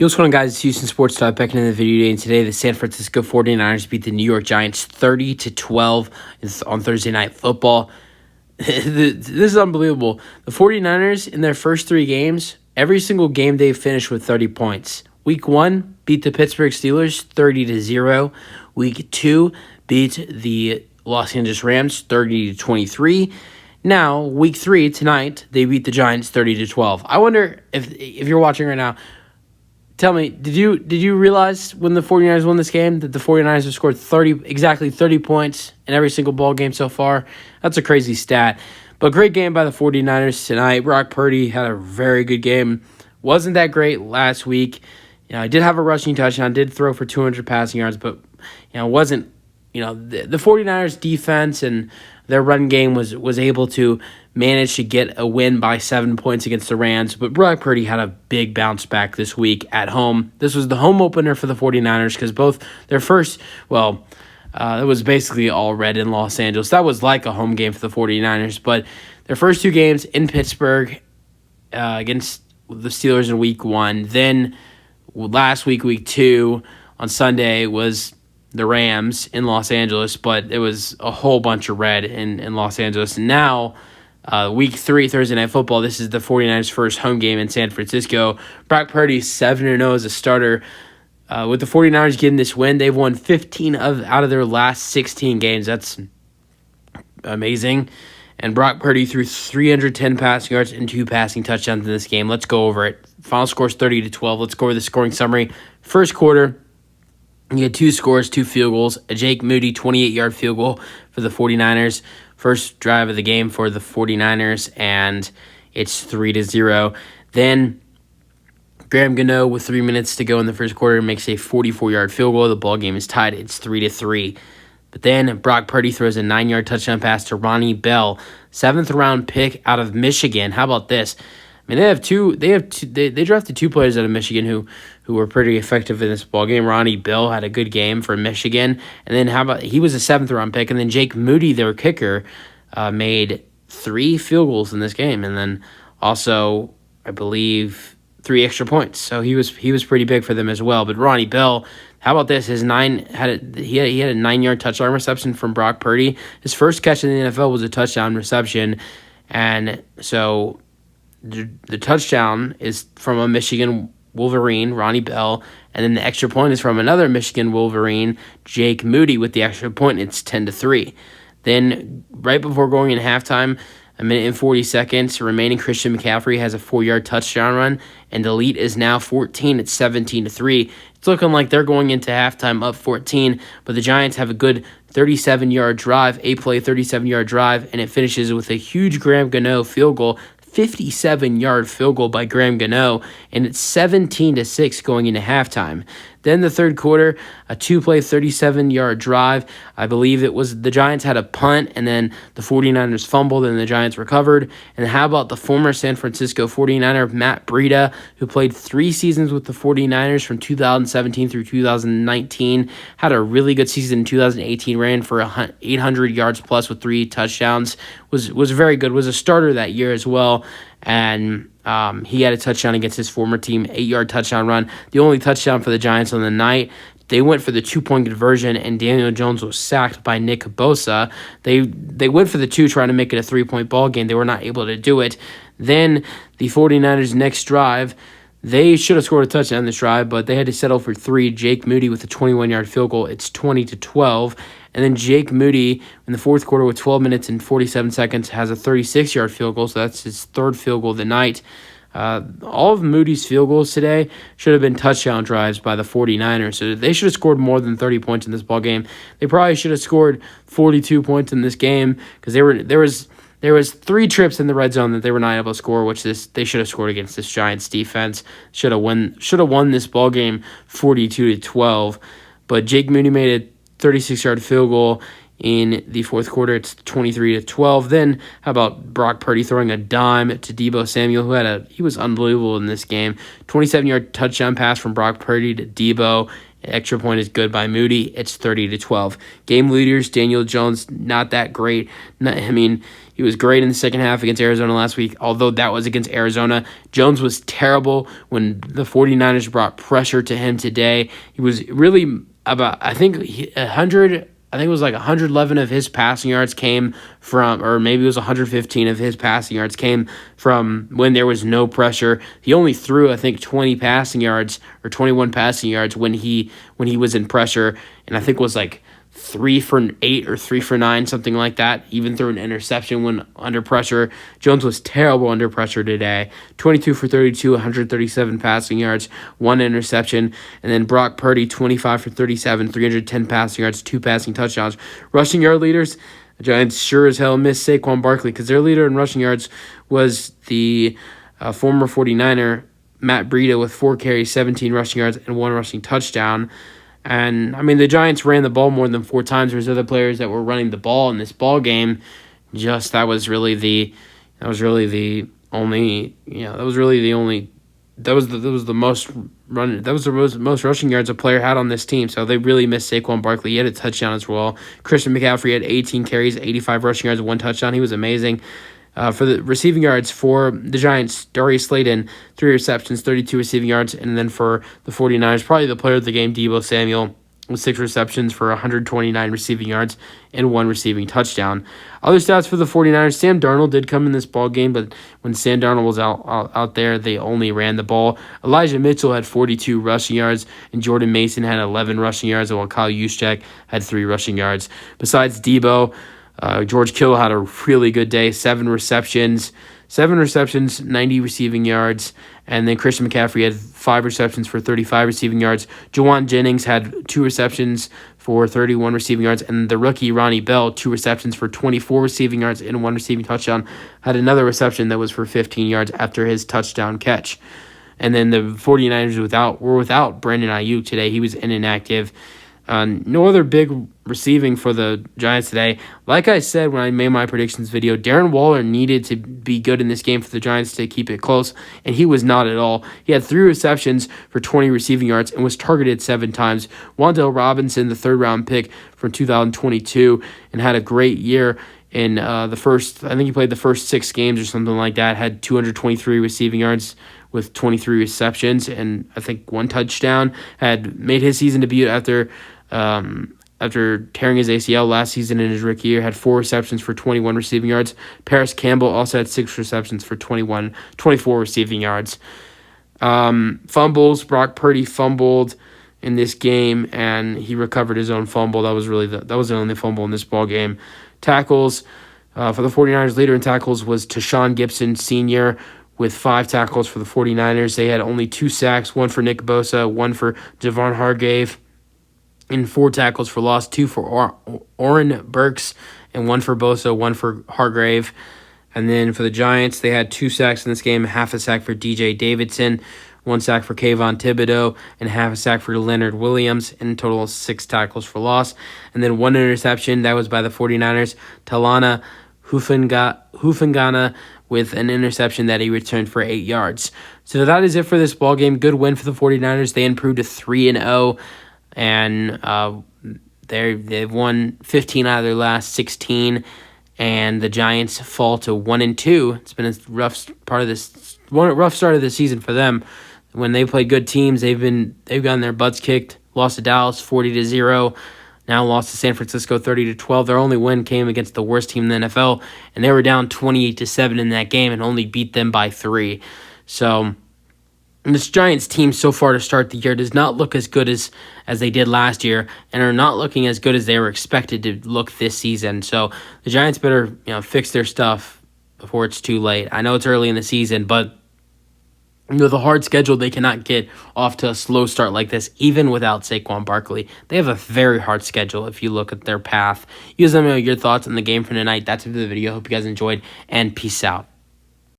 Yo, what's going on, guys? It's Houston Sports Talk back into the video today. And today, the San Francisco 49ers beat the New York Giants 30-12 on Thursday Night Football. This is unbelievable. The 49ers, in their first three games, every single game they've finished with 30 points. Week 1, beat the Pittsburgh Steelers 30-0. Week 2, beat the Los Angeles Rams 30-23. Now, Week 3, tonight, they beat the Giants 30-12. I wonder if you're watching right now, tell me, did you realize when the 49ers won this game that the 49ers have scored exactly 30 points in every single ball game so far? That's a crazy stat. But great game by the 49ers tonight. Brock Purdy had a very good game. Wasn't that great last week. I did have a rushing touchdown, did throw for 200 passing yards, but wasn't the 49ers defense and their run game was able to manage to get a win by 7 points against the Rams, but Brock Purdy had a big bounce back this week at home. This was the home opener for the 49ers because both their first, it was basically all red in Los Angeles. That was like a home game for the 49ers, but their first two games in Pittsburgh against the Steelers in Week 1. Then last week, Week 2, on Sunday was the Rams in Los Angeles, but it was a whole bunch of red in Los Angeles. Now, Week 3, Thursday Night Football, this is the 49ers' first home game in San Francisco. Brock Purdy 7-0 as a starter. With the 49ers getting this win, they've won 15 out of their last 16 games. That's amazing. And Brock Purdy threw 310 passing yards and 2 passing touchdowns in this game. Let's go over it. Final score is 30-12. Let's go over the scoring summary. First quarter, you had 2 scores, 2 field goals. A Jake Moody 28-yard field goal for the 49ers. First drive of the game for the 49ers, and it's 3-0. Then Graham Gano, with 3 minutes to go in the first quarter, makes a 44-yard field goal. The ball game is tied. It's 3-3. But then Brock Purdy throws a 9-yard touchdown pass to Ronnie Bell, 7th-round pick out of Michigan. How about this? I mean, they drafted 2 players out of Michigan who were pretty effective in this ball game. Ronnie Bell had a good game for Michigan, and then he was a 7th-round pick, and then Jake Moody, their kicker, made 3 field goals in this game, and then also, I believe, 3 extra points. So he was pretty big for them as well. But Ronnie Bell, how about this? He had a 9-yard touchdown reception from Brock Purdy. His first catch in the NFL was a touchdown reception, and so the touchdown is from a Michigan Wolverine, Ronnie Bell, and then the extra point is from another Michigan Wolverine, Jake Moody, with the extra point. It's 10-3. Then right before going in halftime, 1 minute and 40 seconds remaining, Christian McCaffrey has a 4-yard touchdown run, and the lead is now 14. It's 17-3. It's looking like they're going into halftime up 14, but the Giants have a good 37-yard drive, 8-play 37-yard drive, and it finishes with a huge Graham Gano field goal, 57-yard field goal by Graham Gano, and it's 17-6 going into halftime. Then the third quarter, a 2-play 37-yard drive. I believe it was the Giants had a punt, and then the 49ers fumbled, and the Giants recovered. And how about the former San Francisco 49er, Matt Breida, who played 3 seasons with the 49ers from 2017 through 2019, had a really good season in 2018, ran for 800 yards plus with 3 touchdowns, was very good, was a starter that year as well. And he had a touchdown against his former team, 8-yard touchdown run. The only touchdown for the Giants on the night. They went for the 2-point conversion, and Daniel Jones was sacked by Nick Bosa. They went for the 2, trying to make it a 3-point ball game. They were not able to do it. Then the 49ers' next drive, they should have scored a touchdown this drive, but they had to settle for 3. Jake Moody with a 21-yard field goal. It's 20-12. And then Jake Moody in the fourth quarter with 12 minutes and 47 seconds has a 36-yard field goal, so that's his 3rd field goal of the night. All of Moody's field goals today should have been touchdown drives by the 49ers, so they should have scored more than 30 points in this ball game. They probably should have scored 42 points in this game because there was 3 trips in the red zone that they were not able to score, which they should have scored against this Giants defense. Should have won this ball game 42-12. But Jake Moody made a 36-yard field goal. in the fourth quarter. It's 23-12. Then how about Brock Purdy throwing a dime to Deebo Samuel, he was unbelievable in this game. 27-yard touchdown pass from Brock Purdy to Deebo. Extra point is good by Moody. It's 30-12. Game leaders, Daniel Jones, not that great. He was great in the second half against Arizona last week, although that was against Arizona. Jones was terrible when the 49ers brought pressure to him today. He was really about, I think, 111 of his passing yards came from, or maybe it was 115 of his passing yards came from when there was no pressure. He only threw, I think, 20 passing yards or 21 passing yards when he was in pressure, and I think it was like 3 for 8 or 3 for 9, something like that. Even threw an interception when under pressure. Jones was terrible under pressure today. 22 for 32, 137 passing yards, 1 interception. And then Brock Purdy, 25 for 37, 310 passing yards, 2 passing touchdowns. Rushing yard leaders, the Giants sure as hell missed Saquon Barkley because their leader in rushing yards was the former 49er, Matt Breida, with 4 carries, 17 rushing yards, and 1 rushing touchdown. And, the Giants ran the ball more than 4 times. There's other players that were running the ball in this ball game. That was the most rushing yards a player had on this team. So they really missed Saquon Barkley. He had a touchdown as well. Christian McCaffrey had 18 carries, 85 rushing yards, 1 touchdown. He was amazing. For the receiving yards for the Giants, Darius Slayton, 3 receptions, 32 receiving yards. And then for the 49ers, probably the player of the game, Deebo Samuel, with 6 receptions for 129 receiving yards and 1 receiving touchdown. Other stats for the 49ers, Sam Darnold did come in this ball game, but when Sam Darnold was out there, they only ran the ball. Elijah Mitchell had 42 rushing yards, and Jordan Mason had 11 rushing yards, while Kyle Juszczyk had 3 rushing yards. Besides Deebo, George Kittle had a really good day, 7 receptions, 90 receiving yards. And then Christian McCaffrey had 5 receptions for 35 receiving yards. Juwan Jennings had 2 receptions for 31 receiving yards. And the rookie Ronnie Bell, 2 receptions for 24 receiving yards and 1 receiving touchdown, had another reception that was for 15 yards after his touchdown catch. And then the 49ers were without Brandon Ayuk today. He was inactive. No other big receiving for the Giants today. Like I said when I made my predictions video, Darren Waller needed to be good in this game for the Giants to keep it close, and he was not at all. He had 3 receptions for 20 receiving yards and was targeted 7 times. Wan'Dale Robinson, the 3rd-round pick from 2022, and had a great year in I think he played the first 6 games or something like that, had 223 receiving yards with 23 receptions and I think 1 touchdown, had made his season debut after tearing his ACL last season in his rookie year, had 4 receptions for 21 receiving yards. Paris Campbell also had 6 receptions for 24 receiving yards. Fumbles, Brock Purdy fumbled in this game, and he recovered his own fumble. That was the only fumble in this ball game. Tackles, for the 49ers, leader in tackles was Tashawn Gibson Sr., with 5 tackles for the 49ers. They had only 2 sacks, 1 for Nick Bosa, 1 for Javon Hargrave, and 4 tackles for loss, 2 for Oren Burks, and 1 for Bosa, 1 for Hargrave. And then for the Giants, they had 2 sacks in this game, half a sack for DJ Davidson, 1 sack for Kayvon Thibodeau, and half a sack for Leonard Williams, in total 6 tackles for loss. And then 1 interception, that was by the 49ers, Talana Hufangana, with an interception that he returned for 8 yards. So that is it for this ball game. Good win for the 49ers. They improved to 3-0, and they've won 15 out of their last 16, and the Giants fall to 1-2. It's been a rough start of the season for them. When they played good teams, they've gotten their butts kicked. Lost to Dallas 40-0. Now lost to San Francisco 30-12. Their only win came against the worst team in the NFL, and they were down 28-7 in that game and only beat them by 3. So this Giants team so far to start the year does not look as good as they did last year, and are not looking as good as they were expected to look this season. So the Giants better fix their stuff before it's too late. I know it's early in the season, but with a hard schedule, they cannot get off to a slow start like this, even without Saquon Barkley. They have a very hard schedule if you look at their path. You guys let me know your thoughts on the game for tonight. That's it for the video. Hope you guys enjoyed, and peace out.